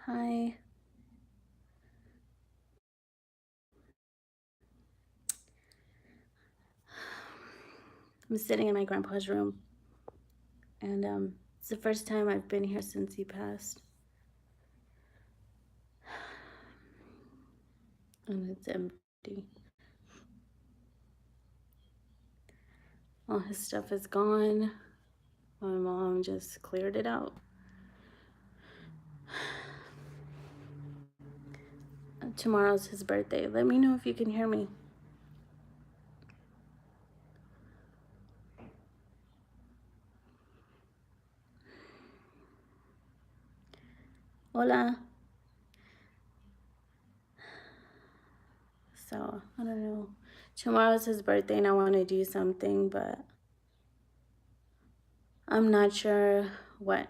Hi. I'm sitting in my grandpa's room, and it's the first time I've been here since he passed. And it's empty. All his stuff is gone. My mom just cleared it out. Tomorrow's his birthday. Let me know if you can hear me. Hola. So, I don't know. Tomorrow's his birthday and I want to do something, but I'm not sure what.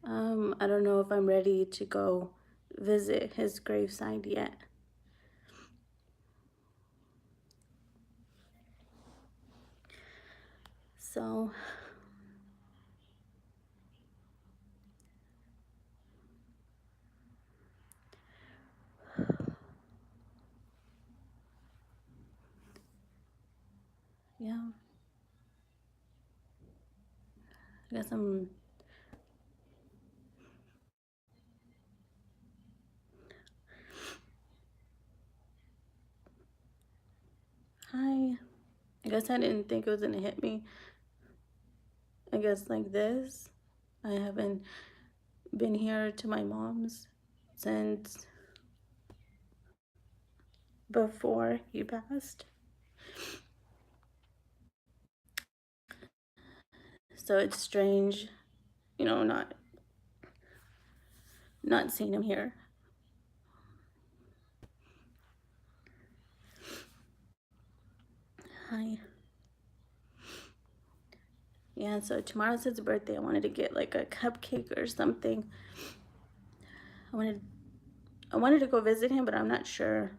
I don't know if I'm ready to go visit his graveside yet. So, yeah. I guess I'm. Hi. I guess I didn't think it was gonna hit me. I guess like this. I haven't been here to my mom's since before he passed. So it's strange, not seeing him here. Hi. Yeah, so tomorrow's his birthday. I wanted to get like a cupcake or something. I wanted I wanted to go visit him, but I'm not sure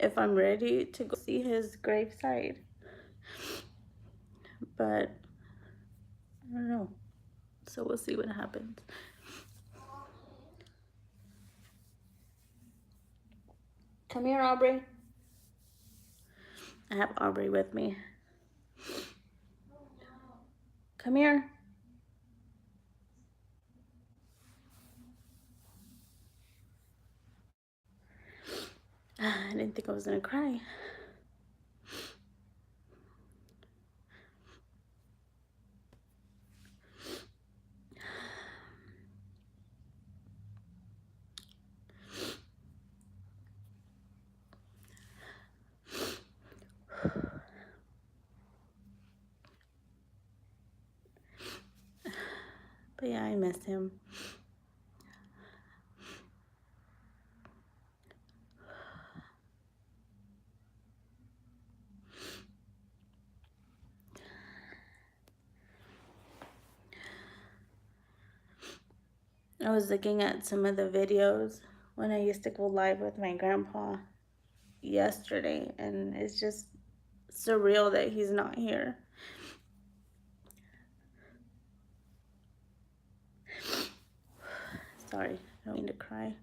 if I'm ready to go see his gravesite. But I don't know. So we'll see what happens. Come here, Aubrey. I have Aubrey with me. Come here. I didn't think I was gonna cry. But yeah, I miss him. I was looking at some of the videos when I used to go live with my grandpa yesterday, and it's just surreal that he's not here. Sorry, I don't mean to cry.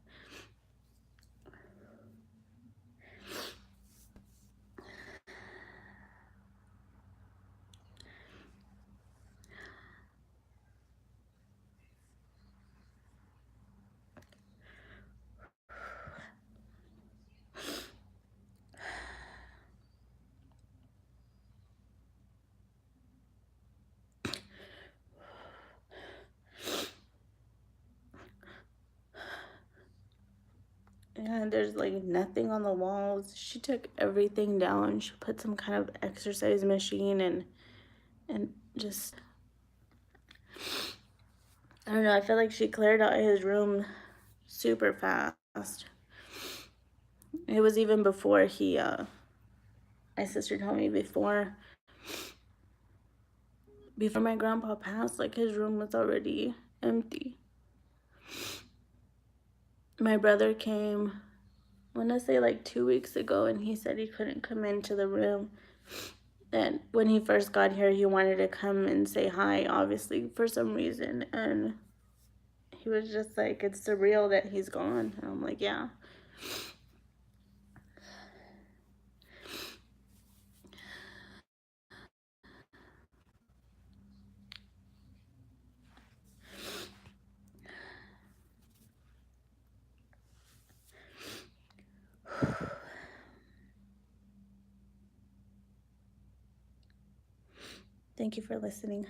And there's like nothing on the walls. She took everything down. She put some kind of exercise machine and just, I don't know, I feel like she cleared out his room super fast. It was even before my sister told me before my grandpa passed, like his room was already empty. My brother came, I want to say like 2 weeks ago, and he said he couldn't come into the room. And when he first got here, he wanted to come and say hi, obviously, for some reason. And he was just like, it's surreal that he's gone. And I'm like, yeah. Thank you for listening.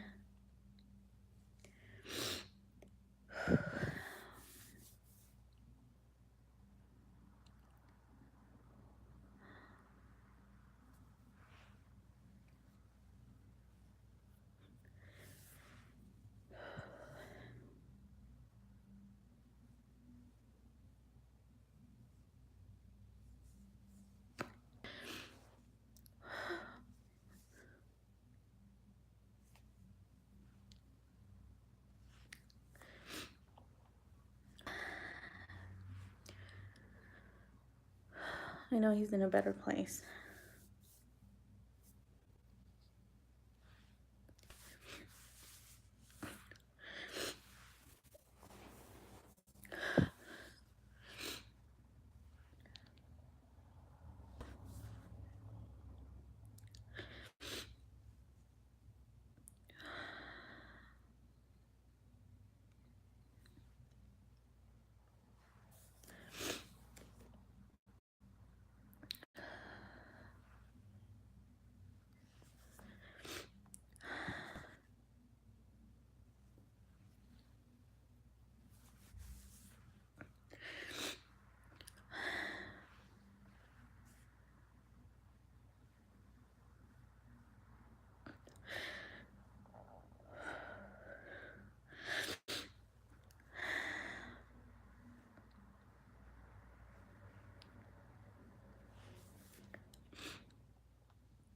I know he's in a better place.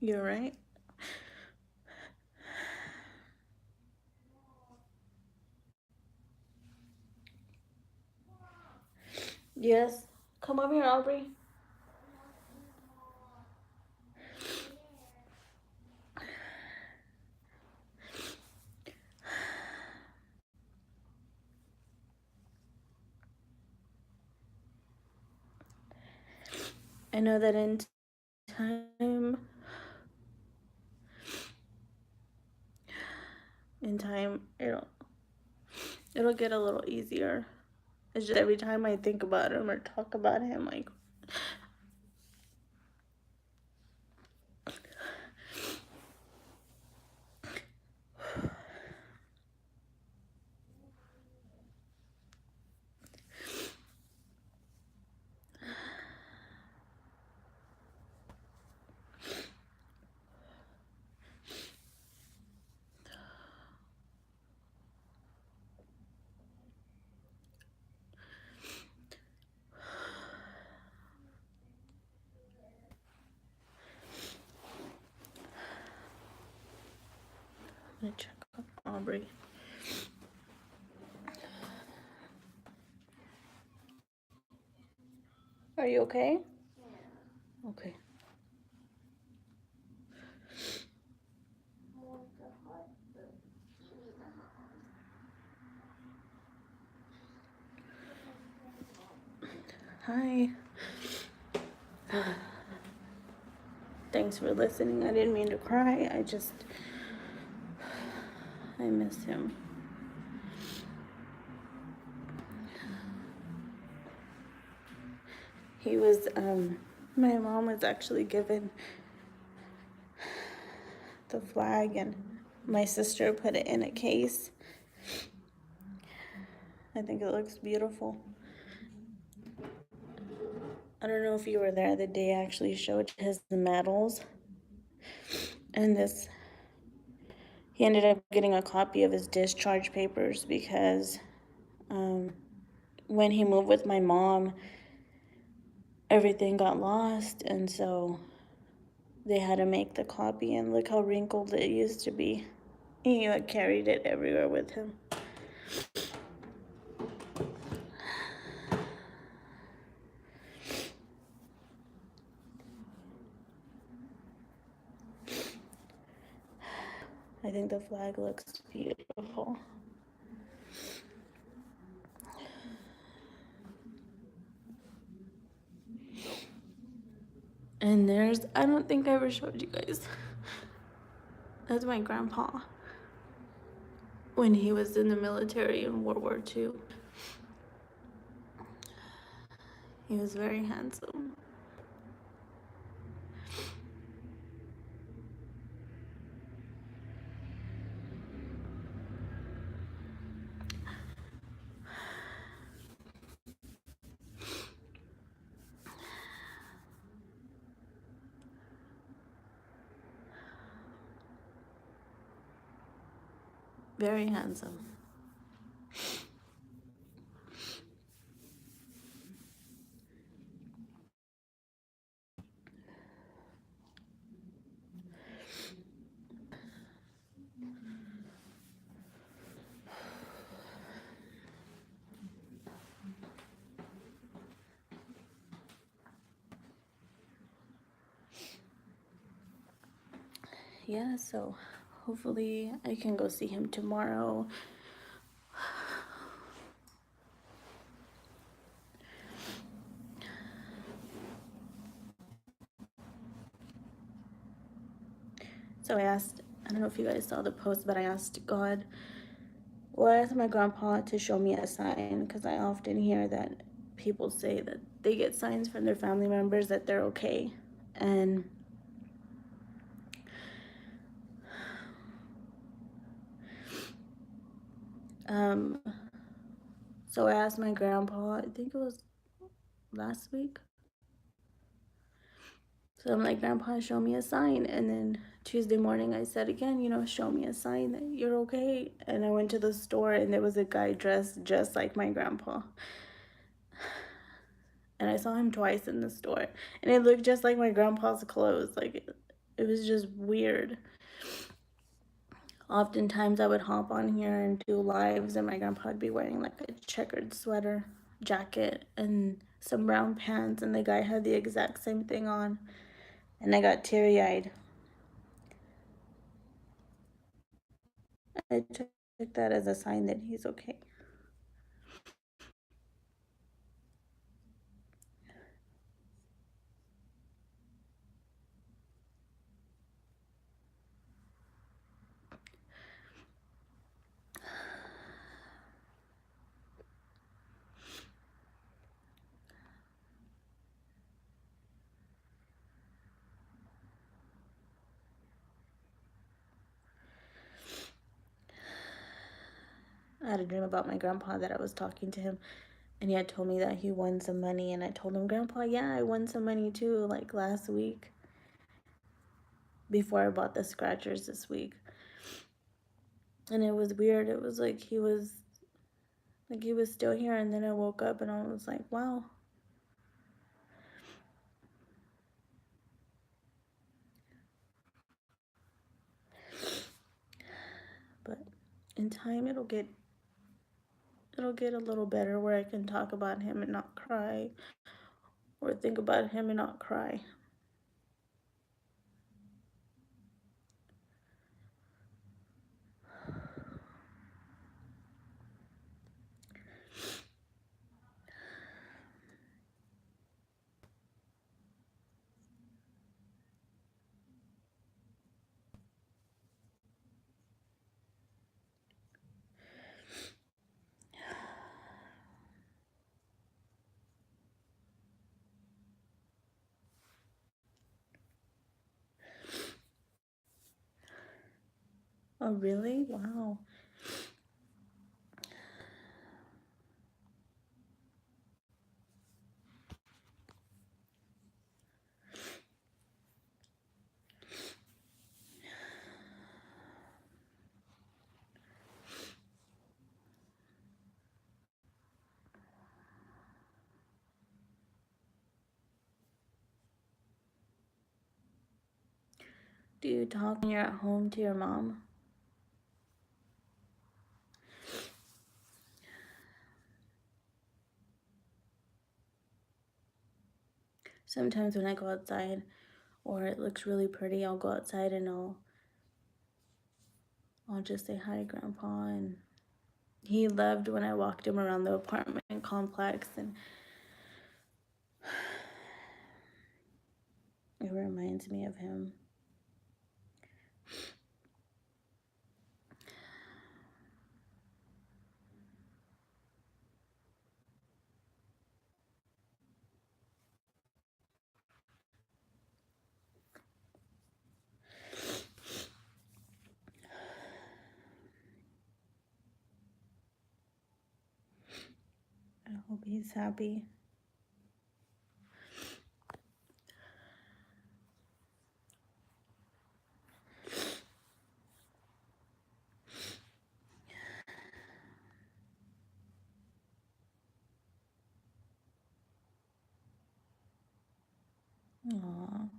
You're right. Yes. Come over here, Aubrey. I know that time, in time, it'll get a little easier. It's just every time I think about him or talk about him, like, I'm gonna check on Aubrey. Are you okay? Okay. Hi. Thanks for listening. I didn't mean to cry. I miss him. He was, my mom was actually given the flag, and my sister put it in a case. I think it looks beautiful. I don't know if you were there the day I actually showed his medals. And he ended up getting a copy of his discharge papers because when he moved with my mom, everything got lost, and so they had to make the copy, and look how wrinkled it used to be. He carried it everywhere with him. I think the flag looks beautiful. And I don't think I ever showed you guys. That's my grandpa when he was in the military in World War II. He was very handsome. Very handsome. Yeah, so hopefully I can go see him tomorrow. So I don't know if you guys saw the post, but I asked God, well, I asked my grandpa to show me a sign because I often hear that people say that they get signs from their family members that they're okay. And um, so I asked my grandpa, I think it was last week. So I'm like, Grandpa, show me a sign. And then Tuesday morning, I said again, show me a sign that you're okay. And I went to the store and there was a guy dressed just like my grandpa. And I saw him twice in the store. And it looked just like my grandpa's clothes. Like, it was just weird. Oftentimes, I would hop on here and do lives, and my grandpa would be wearing like a checkered sweater, jacket, and some brown pants. And the guy had the exact same thing on. And I got teary eyed. I took that as a sign that he's okay. I had a dream about my grandpa that I was talking to him, and he had told me that he won some money. And I told him, Grandpa, yeah, I won some money too, like last week before I bought the scratchers this week. And it was weird. It was like he was still here. And then I woke up and I was like, wow. But in time, it'll get a little better where I can talk about him and not cry, or think about him and not cry. Oh, really? Wow. Do you talk when you're at home to your mom? Sometimes when I go outside or it looks really pretty, I'll go outside and I'll just say hi, Grandpa. And he loved when I walked him around the apartment complex, and It reminds me of him. I hope he's happy. Aww.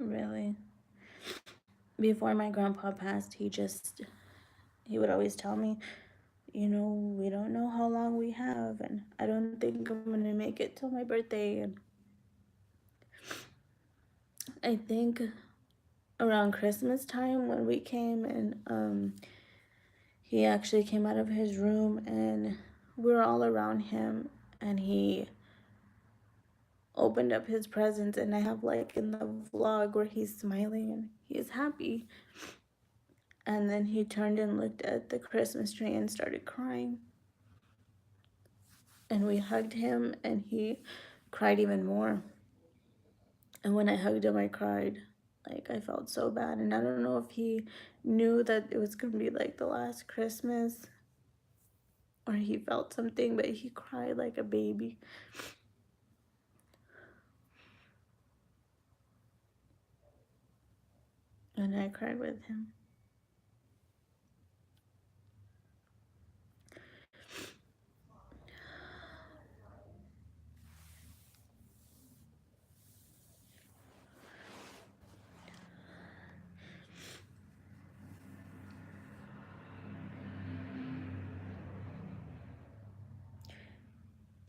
Really? Before my grandpa passed, he would always tell me, you know, we don't know how long we have, and I don't think I'm gonna make it till my birthday. And I think around Christmas time when we came, and he actually came out of his room, and we were all around him, and he opened up his presents, and I have like in the vlog where he's smiling and he's happy. And then he turned and looked at the Christmas tree and started crying. And we hugged him, and he cried even more. And when I hugged him, I cried. Like, I felt so bad. And I don't know if he knew that it was going to be like the last Christmas, or he felt something, but he cried like a baby. And I cried with him.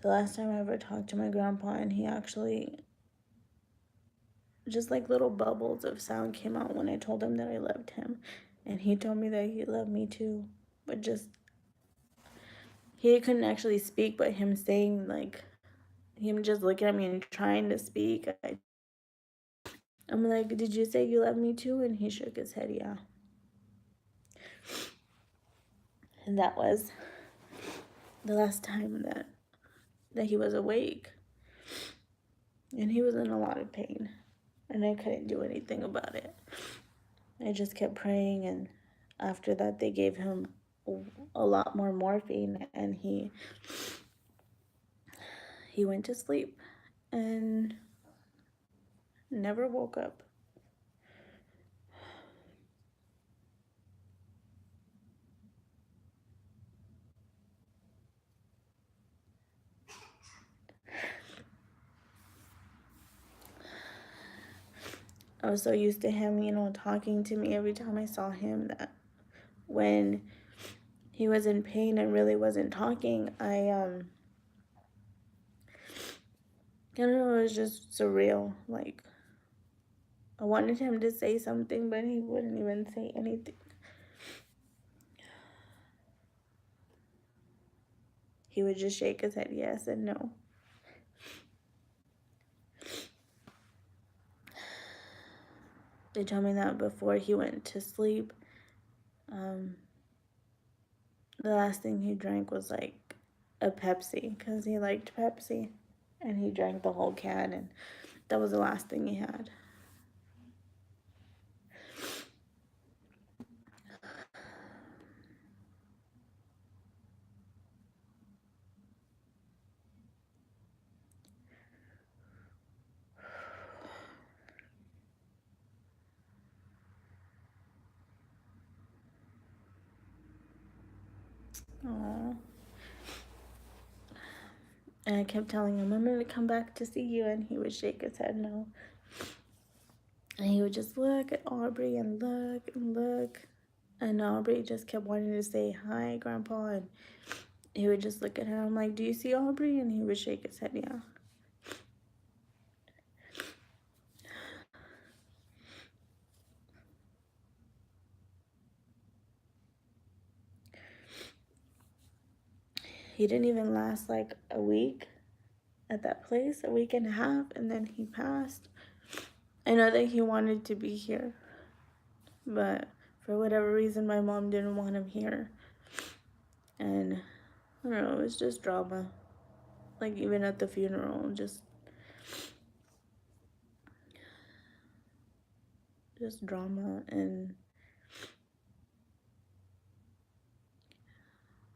The last time I ever talked to my grandpa, and he actually, just like little bubbles of sound came out when I told him that I loved him. And he told me that he loved me too. But just, he couldn't actually speak, but him saying, like, him just looking at me and trying to speak. I'm like, did you say you love me too? And he shook his head, yeah. And that was the last time that he was awake. And he was in a lot of pain. And I couldn't do anything about it. I just kept praying, and after that they gave him a lot more morphine, and he went to sleep and never woke up. I was so used to him, you know, talking to me every time I saw him, that when he was in pain and really wasn't talking, I don't know, it was just surreal. Like, I wanted him to say something, but he wouldn't even say anything. He would just shake his head yes and no. They told me that before he went to sleep, the last thing he drank was like a Pepsi, because he liked Pepsi. And he drank the whole can, and that was the last thing he had. Aww. And I kept telling him, I'm going to come back to see you. And he would shake his head no. And he would just look at Aubrey and look and look. And Aubrey just kept wanting to say, hi, Grandpa. And he would just look at her. I'm like, do you see Aubrey? And he would shake his head, yeah. he didn't even last like a week at that place, a week and a half, and then he passed. I know that he wanted to be here, but for whatever reason, my mom didn't want him here. And I don't know, it was just drama. Like, even at the funeral, just drama. And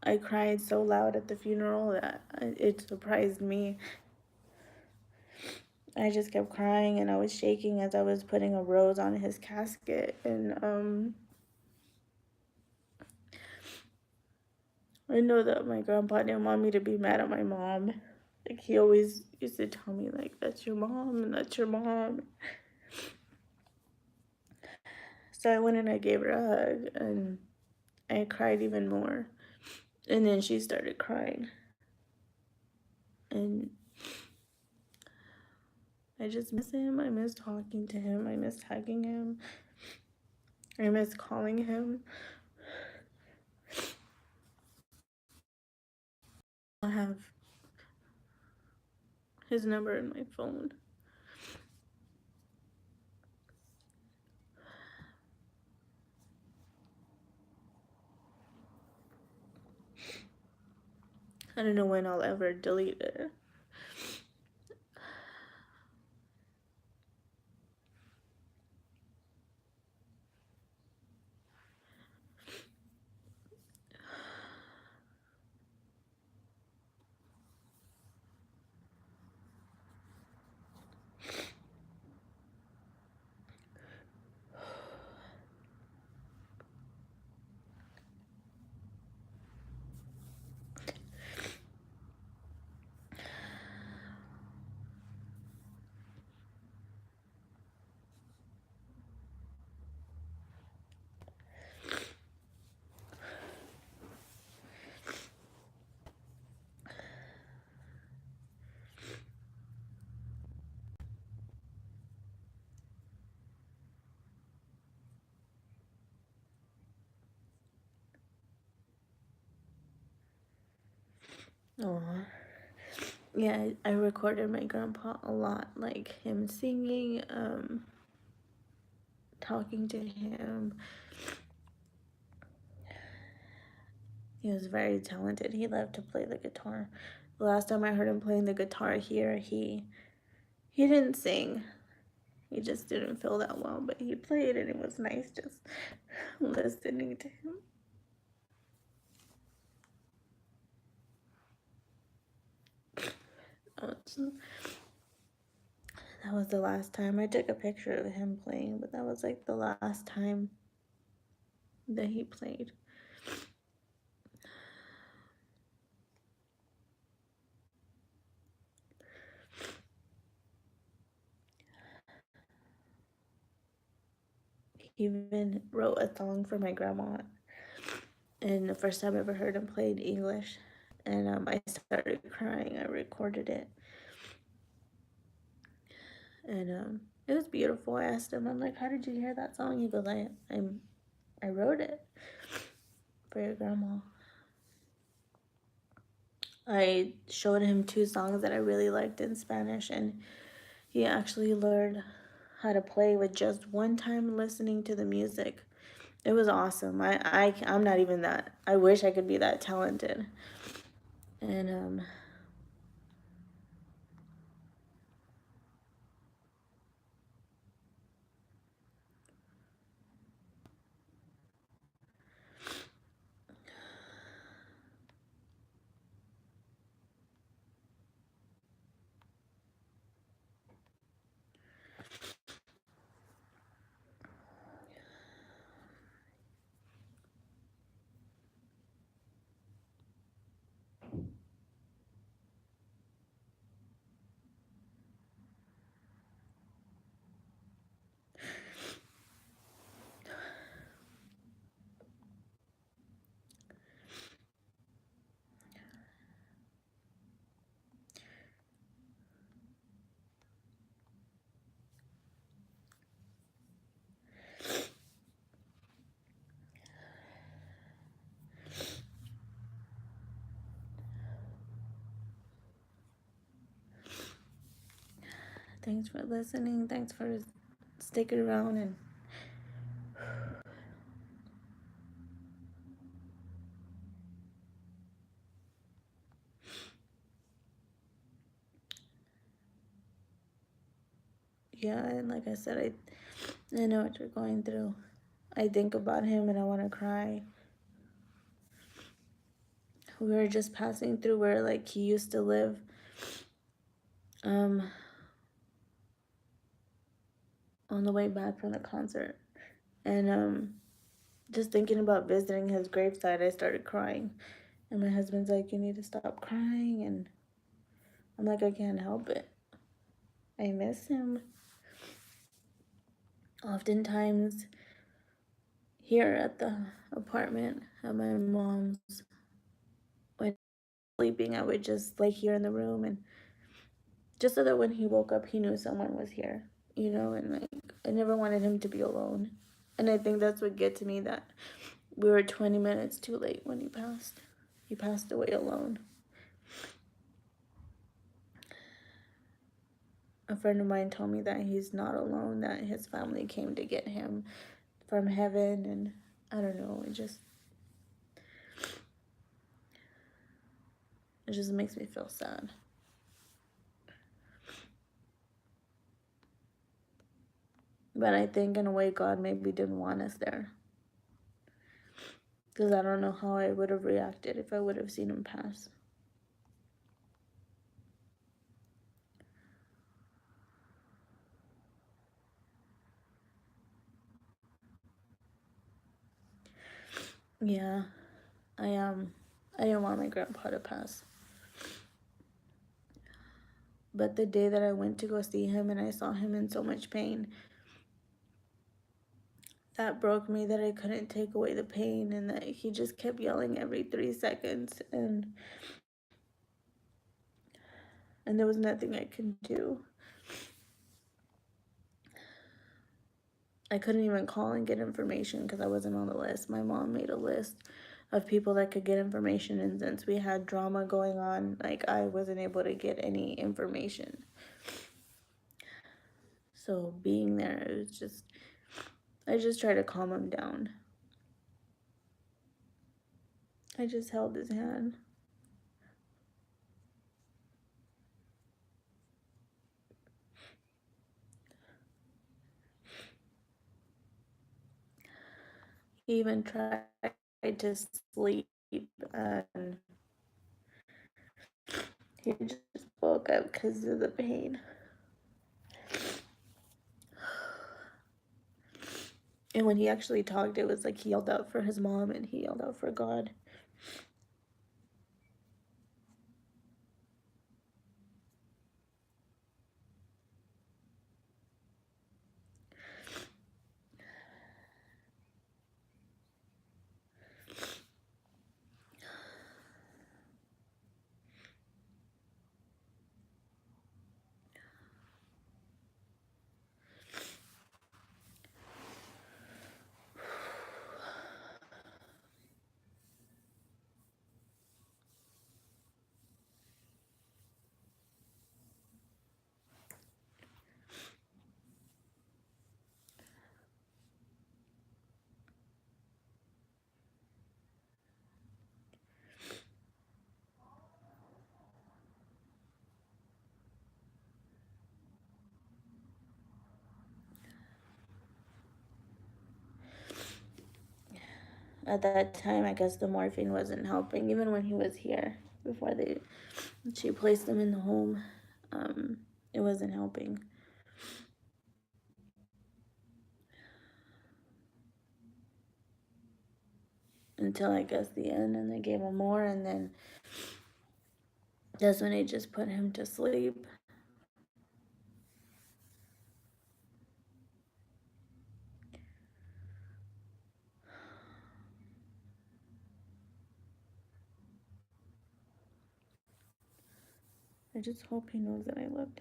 I cried so loud at the funeral that it surprised me. I just kept crying, and I was shaking as I was putting a rose on his casket. And I know that my grandpa didn't want me to be mad at my mom. Like, he always used to tell me, like, that's your mom and that's your mom. So I went and I gave her a hug, and I cried even more. And then she started crying. And I just miss him. I miss talking to him. I miss hugging him. I miss calling him. I have his number in my phone. I don't know when I'll ever delete it. Oh, yeah, I recorded my grandpa a lot, like him singing, talking to him. He was very talented. He loved to play the guitar. The last time I heard him playing the guitar here, he didn't sing. He just didn't feel that well, but he played, and it was nice just listening to him. That was the last time. I took a picture of him playing, but that was like the last time that he played. He even wrote a song for my grandma, and the first time I ever heard him play English, and I started crying. I recorded it, and it was beautiful. I asked him, I'm like, how did you hear that song? He goes, I wrote it for your grandma. I showed him 2 songs that I really liked in Spanish, and he actually learned how to play with just one time listening to the music. It was awesome. I'm not even that. I wish I could be that talented. And Thanks for listening. Thanks for sticking around. And yeah, and like I said, I know what you're going through. I think about him and I want to cry. We were just passing through where like he used to live. On the way back from the concert. And just thinking about visiting his gravesite, I started crying. And my husband's like, "You need to stop crying." And I'm like, "I can't help it. I miss him." Oftentimes, here at the apartment at my mom's, when sleeping, I would just lay here in the room, and just so that when he woke up, he knew someone was here, and like I never wanted him to be alone. And I think that's what get to me, that we were 20 minutes too late when he passed. He passed away alone. A friend of mine told me that he's not alone, that his family came to get him from heaven. And I don't know, it just makes me feel sad. But I think in a way God maybe didn't want us there, because I don't know how I would have reacted if I would have seen him pass. Yeah, I didn't want my grandpa to pass. But the day that I went to go see him and I saw him in so much pain, that broke me, that I couldn't take away the pain, and that he just kept yelling every 3 seconds, and there was nothing I could do. I couldn't even call and get information because I wasn't on the list. My mom made a list of people that could get information, and since we had drama going on, like, I wasn't able to get any information. So being there, it was just, I just tried to calm him down. I just held his hand. He even tried to sleep, and he just woke up because of the pain. And when he actually talked, it was like he yelled out for his mom and he yelled out for God. At that time, I guess the morphine wasn't helping. Even when he was here, before she placed him in the home, it wasn't helping. Until I guess the end, and they gave him more, and then that's when they just put him to sleep. I just hope he knows that I lived.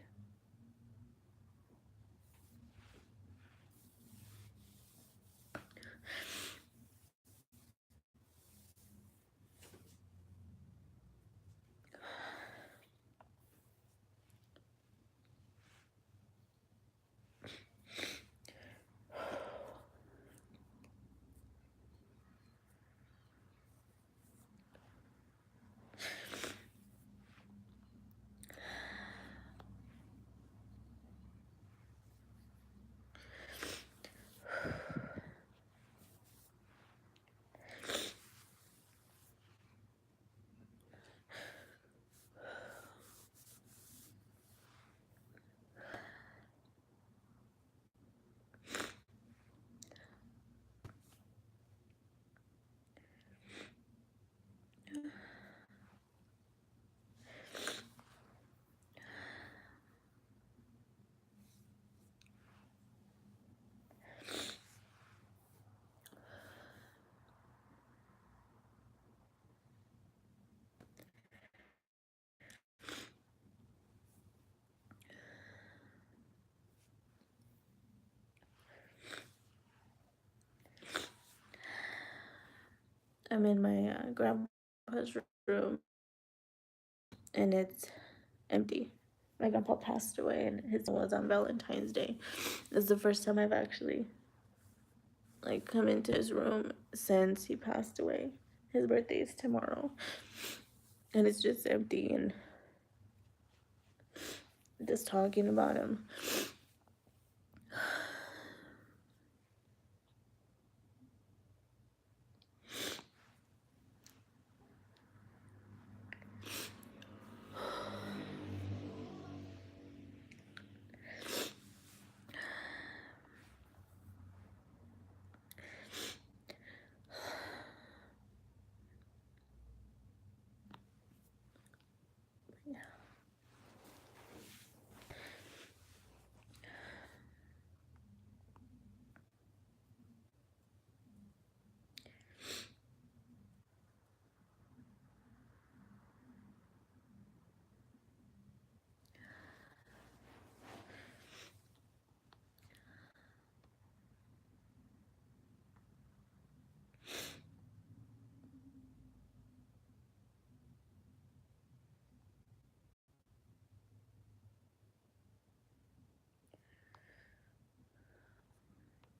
I'm in my grandpa's room, and it's empty. My grandpa passed away, and his was on Valentine's Day. This is the first time I've actually like come into his room since he passed away. His birthday is tomorrow, and it's just empty, and just talking about him.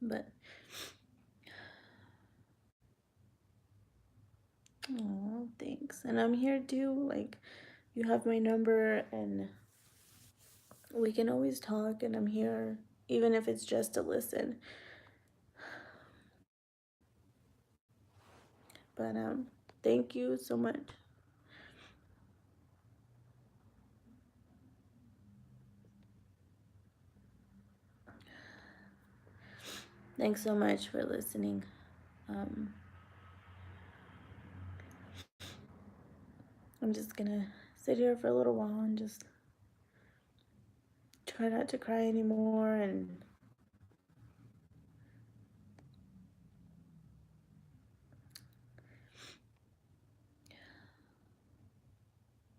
But oh, thanks. And I'm here too. Like, you have my number, and we can always talk, and I'm here, even if it's just to listen. But thank you so much. Thanks so much for listening. Um, I'm just gonna sit here for a little while and just try not to cry anymore. And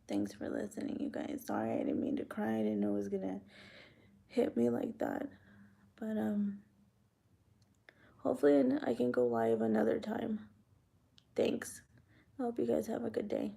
thanks for listening, you guys. Sorry I didn't mean to cry. I didn't know it was gonna hit me like that. But hopefully I can go live another time. Thanks. I hope you guys have a good day.